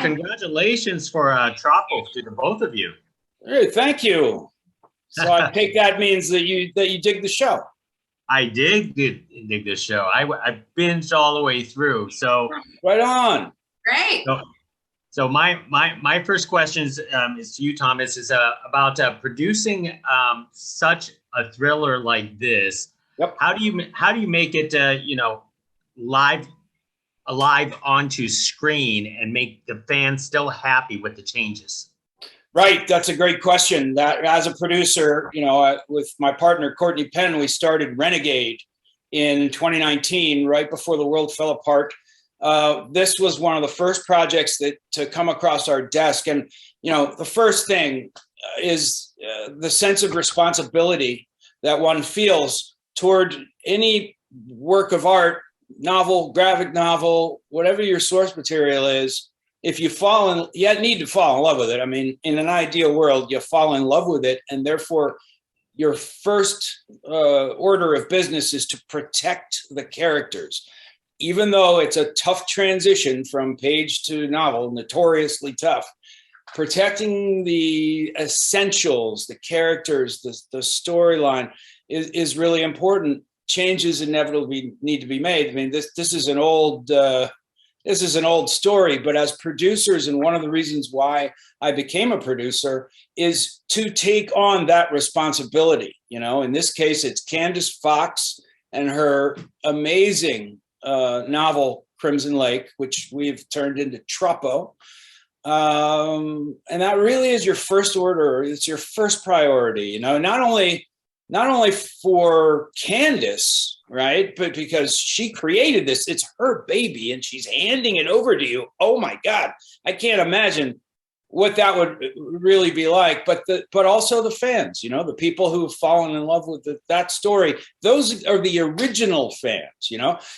Hey, congratulations for Troppo to the both of you. Hey, thank you. So I take that means that you dig the show. I did dig this show. I binged all the way through. So right on. Great. So my first question is to you, Thomas, is about producing such a thriller like this. Yep. How do you make it alive onto screen and make the fans still happy with the changes? Right, that's a great question. That as a producer, with my partner Courtney Penn, we started Renegade in 2019, right before the world fell apart. This was one of the first projects to come across our desk, and the first thing is the sense of responsibility that one feels toward any work of art, novel, graphic novel, whatever your source material is. If you need to fall in love with it. I mean, in an ideal world, you fall in love with it, and therefore your first order of business is to protect the characters. Even though it's a tough transition from page to novel, notoriously tough, protecting the essentials, the characters, the storyline is really important. Changes inevitably need to be made. I mean, this is an old story, but as producers, and one of the reasons why I became a producer is to take on that responsibility. In this case, it's Candice Fox and her amazing novel Crimson Lake, which we've turned into Troppo. And that really is your first order. It's your first priority, not only for Candice, right? But because she created this, it's her baby and she's handing it over to you. Oh my God, I can't imagine what that would really be like. But also the fans, the people who've fallen in love with that story. Those are the original fans,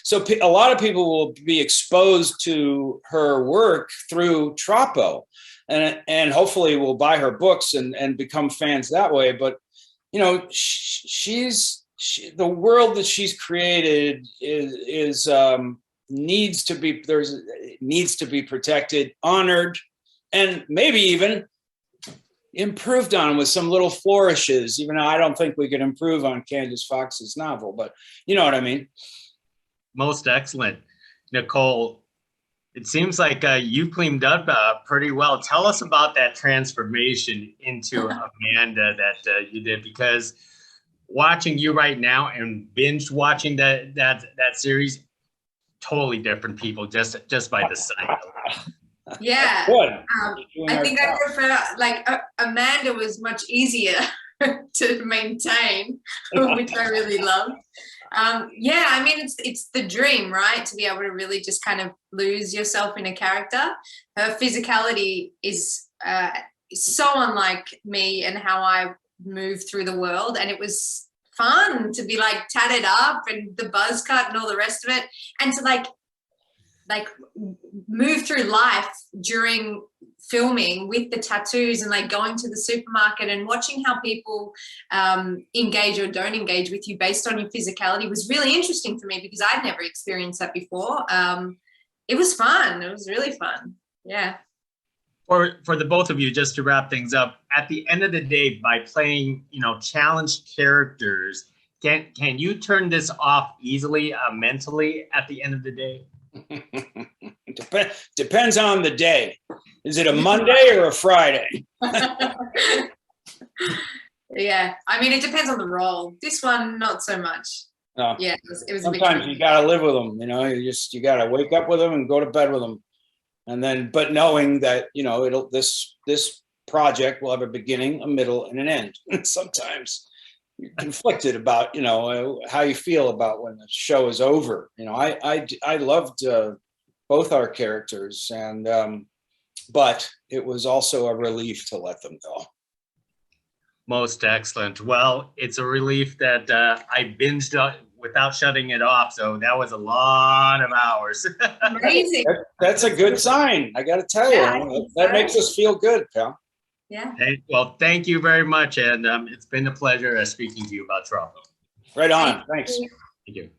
So a lot of people will be exposed to her work through Troppo, and hopefully will buy her books and become fans that way. But the world that she's created needs to be protected, honored, and maybe even improved on with some little flourishes. Even though I don't think we could improve on Candice Fox's novel, but you know what I mean. Most excellent, Nicole. It seems like you cleaned up pretty well. Tell us about that transformation into Amanda that you did, because watching you right now and binge watching that series, totally different people just by the sight. Yeah, I think I prefer, Amanda was much easier to maintain, which I really loved. Yeah, I mean, it's the dream, right? To be able to really just kind of lose yourself in a character. Her physicality is so unlike me and how I move through the world, and it was fun to be tatted up and the buzz cut and all the rest of it, and to like move through life during filming with the tattoos and going to the supermarket and watching how people engage or don't engage with you based on your physicality was really interesting for me, because I'd never experienced that before. It was fun. It was really fun. Yeah. For the both of you, just to wrap things up, at the end of the day, by playing, challenged characters, can you turn this off easily mentally at the end of the day? Depends on the day. Is it a Monday or a Friday? Yeah, I mean, it depends on the role. This one, not so much. No. Yeah, it was sometimes you got to live with them. You got to wake up with them and go to bed with them, and then, but knowing that this project will have a beginning, a middle, and an end. Sometimes you're conflicted about how you feel about when the show is over. I loved both our characters, and but it was also a relief to let them go. Most excellent. Well, it's a relief that I binged without shutting it off, so that was a lot of hours. Amazing. That's a good sign, I got to tell you. That makes us feel good, pal. Yeah. Hey, well, thank you very much, and it's been a pleasure speaking to you about Troppo. Right on. Thanks. Thank you.